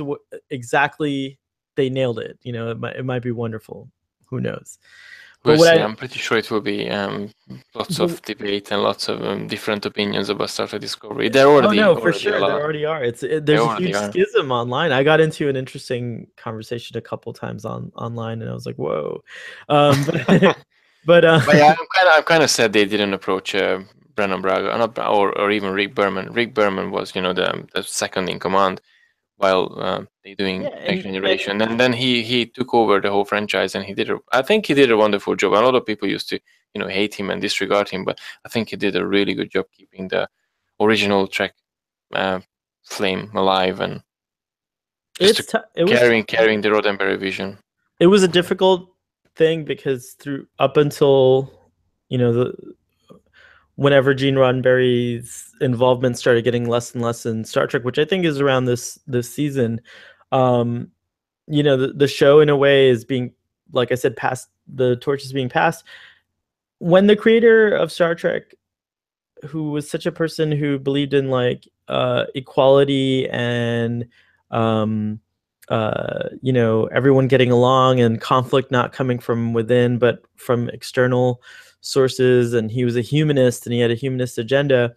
exactly, they nailed it. It might be wonderful. Who knows? But I'm pretty sure it will be lots of debate and lots of different opinions about Star Trek Discovery. There already, for sure, there already are. There's a huge schism online. I got into an interesting conversation a couple times online, and I was like, whoa. But yeah, I'm kind of sad they didn't approach Brennan Braga, or even Rick Berman. Rick Berman was, the second in command while they doing Next Generation, and then he took over the whole franchise, and I think he did a wonderful job. A lot of people used to hate him and disregard him, but I think he did a really good job keeping the original Trek flame alive, and just carrying the Roddenberry vision. It was a difficult thing because up until whenever Gene Roddenberry's involvement started getting less and less in Star Trek, which I think is around this season, the show in a way is being, like I said, the torch is being passed. When the creator of Star Trek, who was such a person who believed in like equality and everyone getting along and conflict not coming from within but from external sources, and he was a humanist and he had a humanist agenda,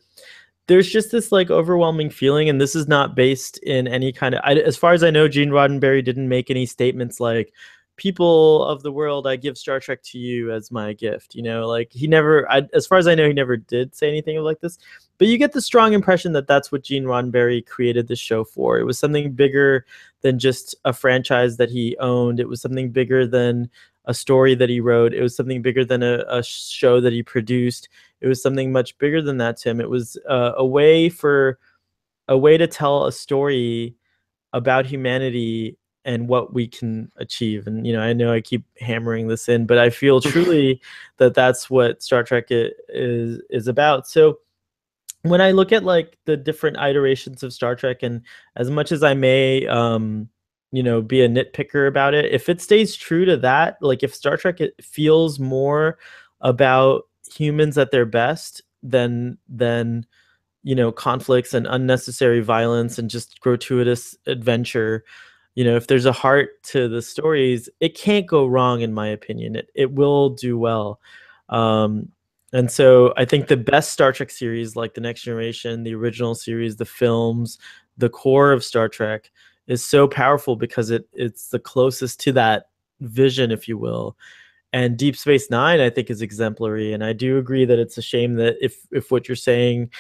there's just this like overwhelming feeling, and this is not based in any kind of, as far as I know, Gene Roddenberry didn't make any statements like, people of the world, I give Star Trek to you as my gift. Like he never, as far as I know, he never did say anything like this. But you get the strong impression that that's what Gene Roddenberry created this show for. It was something bigger than just a franchise that he owned. It was something bigger than a story that he wrote. It was something bigger than a show that he produced. It was something much bigger than that, Tim. It was a way to tell a story about humanity and what we can achieve. And I know I keep hammering this in, but I feel truly that that's what Star Trek is about. So when I look at like the different iterations of Star Trek, and as much as I may be a nitpicker about it, if it stays true to that, like if Star Trek, it feels more about humans at their best than conflicts and unnecessary violence and just gratuitous adventure. If there's a heart to the stories, it can't go wrong, in my opinion. It will do well. And so I think the best Star Trek series, like the Next Generation, the original series, the films, the core of Star Trek, is so powerful because it's the closest to that vision, if you will. And Deep Space Nine, I think, is exemplary. And I do agree that it's a shame that if what you're saying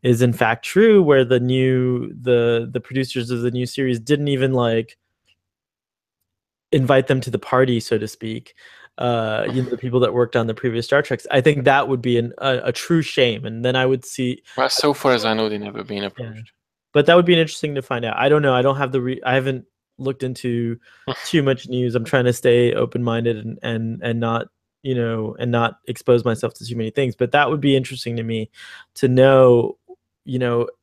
is in fact true, where the producers of the new series didn't even like invite them to the party, so to speak. The people that worked on the previous Star Treks. I think that would be a true shame, and then I would see. Well, so far as I know, they've never been approached. Yeah. But that would be interesting to find out. I don't know. I don't have I haven't looked into too much news. I'm trying to stay open-minded and not and not expose myself to too many things. But that would be interesting to me to know,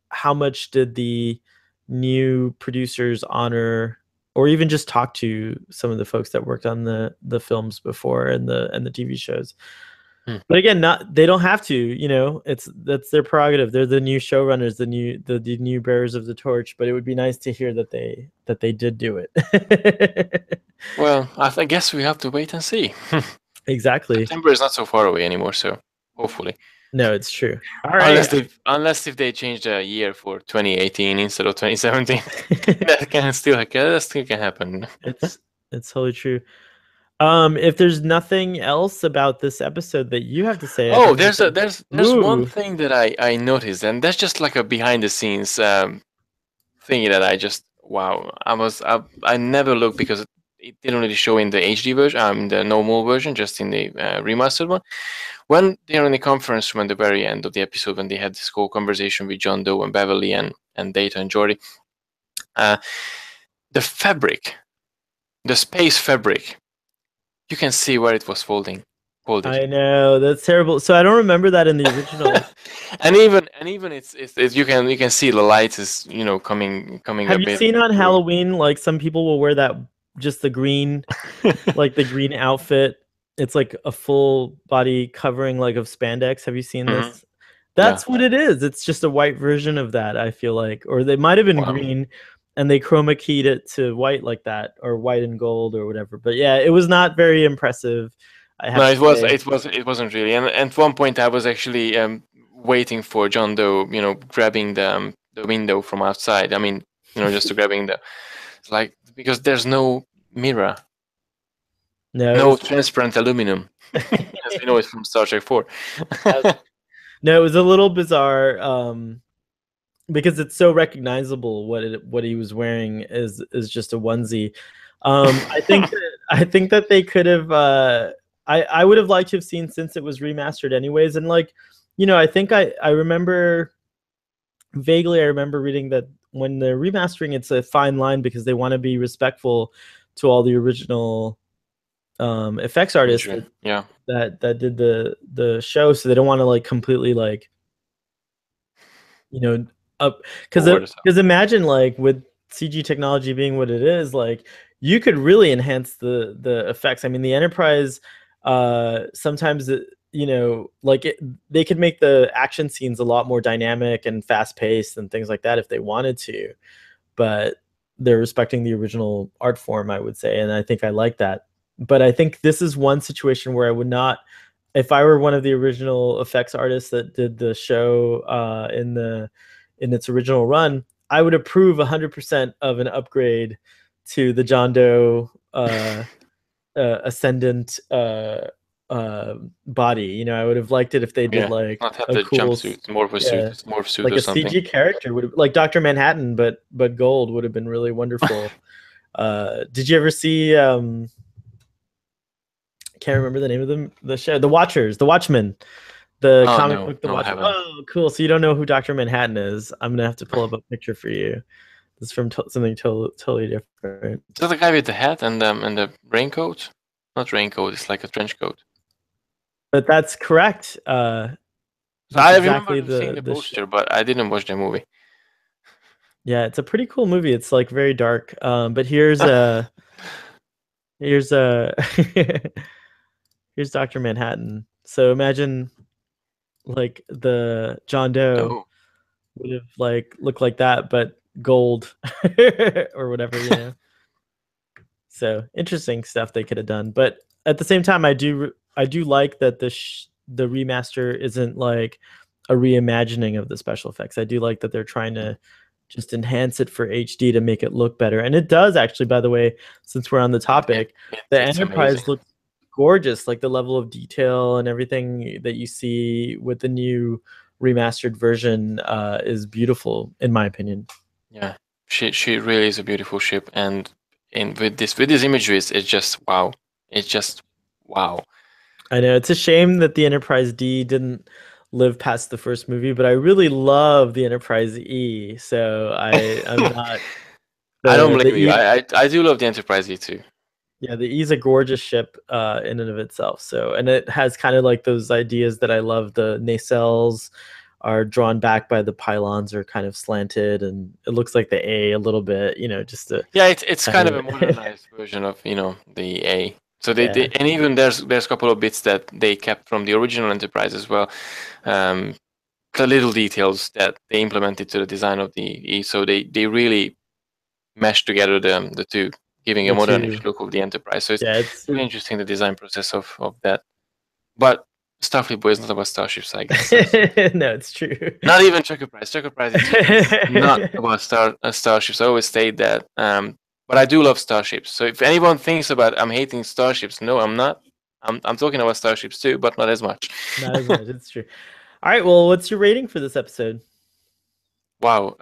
how much did the new producers honor or even just talk to some of the folks that worked on the films before and the TV shows. But again, they don't have to, that's their prerogative. They're the new showrunners, the new bearers of the torch. But it would be nice to hear that they did do it. Well, I guess we have to wait and see. Exactly. September is not so far away anymore, so hopefully. No, it's true. All right. Unless if they change the year for 2018 instead of 2017, that still can happen. It's totally true. If there's nothing else about this episode that you have to say, there's one thing that I noticed, and that's just like a behind the scenes thing that I just I never looked because it didn't really show in the HD version, the normal version, just in the remastered one. When they're in the conference room at the very end of the episode, when they had this whole conversation with John Doe and Beverly and Data and Geordi, the fabric, the space fabric, you can see where it was folded. I know, that's terrible. So I don't remember that in the original. and even it's you can see the light is coming. Have you seen on Halloween, like some people will wear that, just the green, like the green outfit. It's like a full body covering like of spandex. Have you seen this? That's what it is. It's just a white version of that, I feel like. Or they might have been green and they chroma keyed it to white like that, or white and gold or whatever. But yeah, it was not very impressive. It wasn't really. And at one point I was actually waiting for John Doe, grabbing the window from outside. I mean, just grabbing because there's no mirror. No transparent aluminum. As we know it from Star Trek 4. No, it was a little bizarre because it's so recognizable what he was wearing is just a onesie. I think that they could have I would have liked to have seen, since it was remastered anyways, and I think I remember vaguely, I remember reading that when they're remastering, it's a fine line because they want to be respectful to all the original effects artists that did the show, so they don't want to like completely like up, because imagine like with CG technology being what it is, like you could really enhance the effects. I mean, the Enterprise sometimes they could make the action scenes a lot more dynamic and fast paced and things like that if they wanted to, but they're respecting the original art form, I would say, and I think I like that. But I think this is one situation where I would not, if I were one of the original effects artists that did the show in its original run, I would approve 100% of an upgrade to the John Doe ascendant body. I would have liked it if they did like not have the cool jumpsuit, more of a suit, more of a suit, like or a something. CG character would have, like Dr. Manhattan, but gold would have been really wonderful. Did you ever see? Can't remember the name of the show. The Watchmen. The comic book, The Watchmen. Oh, cool. So you don't know who Dr. Manhattan is? I'm gonna have to pull up a picture for you. This is from something totally different. Is that the guy with the hat and the raincoat? Not raincoat. It's like a trench coat. But that's correct. I remember seeing the poster, but I didn't watch the movie. Yeah, it's a pretty cool movie. It's like very dark. But here's here's Dr. Manhattan. So imagine like the John Doe would have like looked like that, but gold or whatever, So interesting stuff they could have done. But at the same time, I do like that the remaster isn't like a reimagining of the special effects. I do like that they're trying to just enhance it for HD to make it look better. And it does actually, by the way, since we're on the topic, the Enterprise looks gorgeous, like the level of detail and everything that you see with the new remastered version is beautiful, in my opinion. Yeah, she really is a beautiful ship, and with this imagery, it's just wow. It's just wow. I know it's a shame that the Enterprise D didn't live past the first movie, but I really love the Enterprise E. So I'm not I don't the blame you. E. I do love the Enterprise E too. Yeah, the E is a gorgeous ship in and of itself. So, and it has kind of like those ideas that I love. The nacelles are drawn back by the pylons, are kind of slanted, and it looks like the A little bit. Just to Yeah, it's kind kind of a of modernized version of the A. So they yeah, and even there's a couple of bits that they kept from the original Enterprise as well. Um, the little details that they implemented to the design of the E. So they really meshed together the two, giving a the modernish two. look of the Enterprise. So it's Yeah, it's really interesting the design process of that. But Starfleet Boy is not about starships, I guess. So no, it's true. not even Checker Prize. Checker Prize is not about starships. I always state that. But I do love starships. So if anyone thinks about I'm hating starships, no, I'm not. I'm talking about starships too, but not as much. Not as much. It's true. All right. Well, what's your rating for this episode? Wow.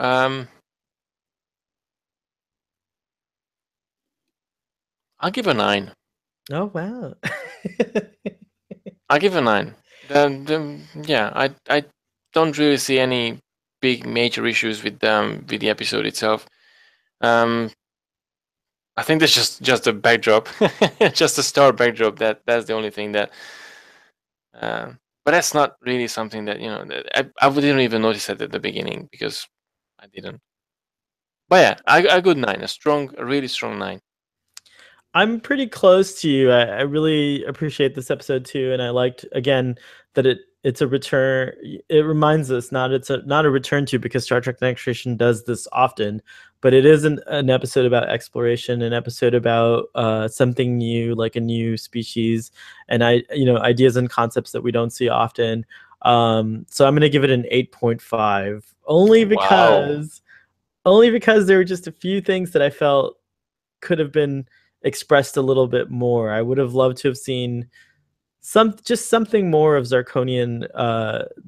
I'll give a 9. Oh wow. I'll give a 9. Yeah, I don't really see any big major issues with the episode itself. Um, I think that's just a backdrop, just a star backdrop. That's the only thing that. But that's not really something that that I wouldn't even notice it at the beginning because I didn't. But yeah, a good 9, a really strong 9. I'm pretty close to you. I really appreciate this episode too, and I liked again that it's a return. It reminds us not a return to, because Star Trek: The Next Generation does this often, but it is an episode about exploration, an episode about something new, like a new species, and ideas and concepts that we don't see often. So I'm gonna give it an 8.5, Wow. only because there were just a few things that I felt could have been expressed a little bit more. I would have loved to have seen something more of the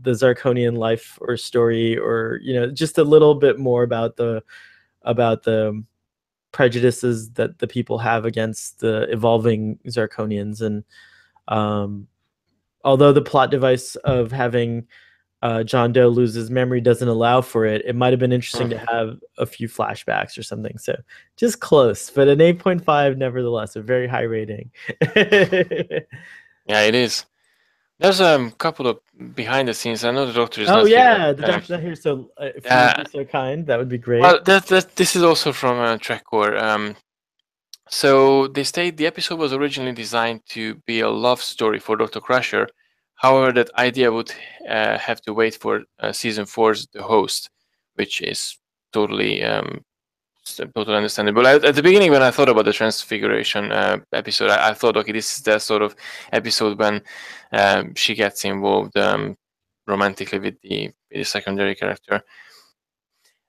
Zarkonian life or story, or just a little bit more about the prejudices that the people have against the evolving Zarkonians. And um, although the plot device of having John Doe loses memory doesn't allow for it, it might have been interesting to Mhm. have a few flashbacks or something. So just close, but an 8.5 nevertheless, a very high rating. Yeah, it is. There's a couple of behind the scenes. I know the doctor is Oh not here. yeah, the doctor's not here, so if you would Uh, be so kind, that would be great. well, this is also from TrekCore. So they state the episode was originally designed to be a love story for Dr. Crusher. However, that idea would have to wait for season four's The Host, which is totally totally understandable. At the beginning, when I thought about the Transfiguration episode, I thought, okay, this is the sort of episode when she gets involved romantically with the secondary character.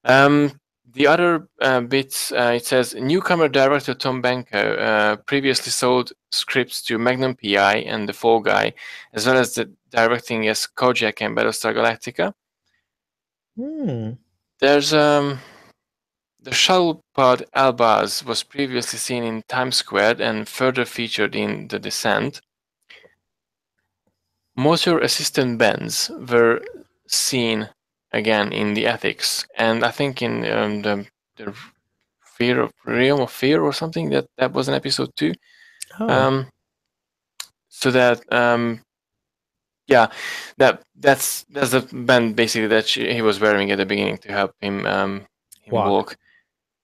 Um, the other bits, it says newcomer director Tom Banco previously sold scripts to Magnum PI and The Fall Guy, as well as the directing as Kojak and Battlestar Galactica. Hmm. There's the shuttle pod Albaz was previously seen in Times Square and further featured in The Descent. Motor assistant bands were seen again in the Ethics, and I think in the Realm of Fear or something, that was an episode too. Oh, Um, so that yeah, that's the band basically that he was wearing at the beginning to help him walk. walk.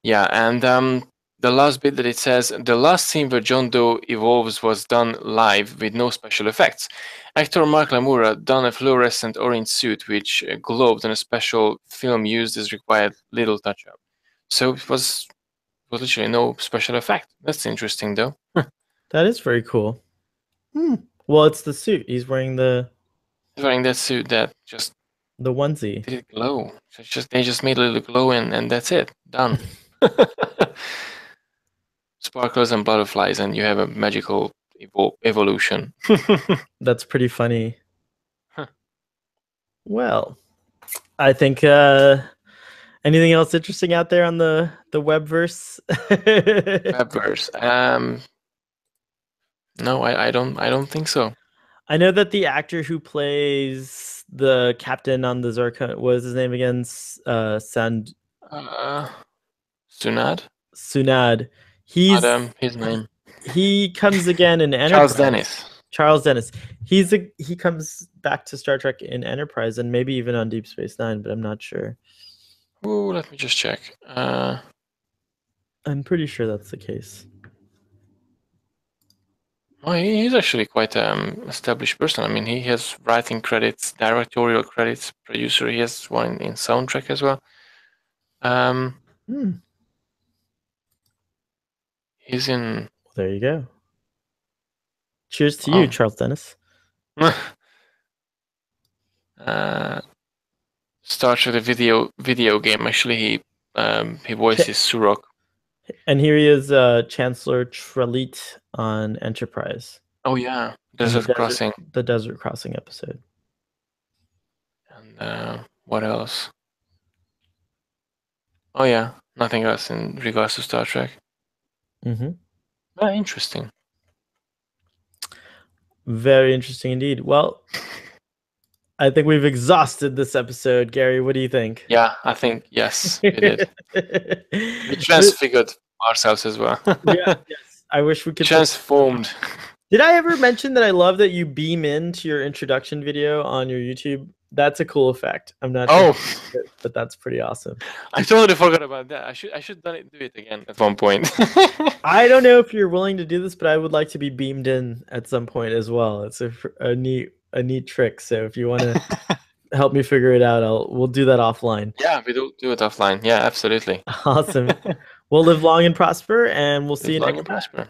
Yeah, and the last bit that it says the last scene where John Doe evolves was done live with no special effects. Actor Mark Lamura donned a fluorescent orange suit which glowed, and a special film used as required little touch up. So it was literally no special effect. That's interesting though. That is very cool. Hmm. Well, it's the suit. He's wearing He's wearing that suit that just the onesie. did it glow. So it's just they just made a little glow and that's it. Done. Sparklers and butterflies, and you have a magical evolution. That's pretty funny. Huh. Well, I think anything else interesting out there on the webverse? Webverse. No, I don't think so. I know that the actor who plays the captain on the Zircon, what is his name again? Sand Uh, Sunad? Sunad. He's His name. he comes again in Charles Enterprise. Dennis. Charles Dennis. He comes back to Star Trek in Enterprise and maybe even on Deep Space Nine, but I'm not sure. Ooh, let me just check. I'm pretty sure that's the case. Oh, he's actually quite established person. I mean, he has writing credits, directorial credits, producer. He has one in soundtrack as well. He's in. Well, there you go. Cheers to you, Charles Dennis. Star Trek the video game. Actually, he voices Surok. And here he is, Chancellor Trelite on Enterprise. Oh yeah, The Crossing. The Desert Crossing episode. And what else? Oh yeah, nothing else in regards to Star Trek. Interesting. Very interesting indeed. Well, I think we've exhausted this episode. Gary, what do you think? Yeah, I think yes, we did. We transfigured ourselves as well. Yes. I wish we could transformed. Did I ever mention that I love that you beam into your introduction video on your YouTube? That's a cool effect. I'm not sure, but that's pretty awesome. I totally forgot about that. I should do it again at one point. I don't know if you're willing to do this, but I would like to be beamed in at some point as well. It's a neat trick. So if you want to help me figure it out, we'll do that offline. Yeah, we do it offline. Yeah, absolutely. Awesome. We'll live long and prosper, and we'll see you next time.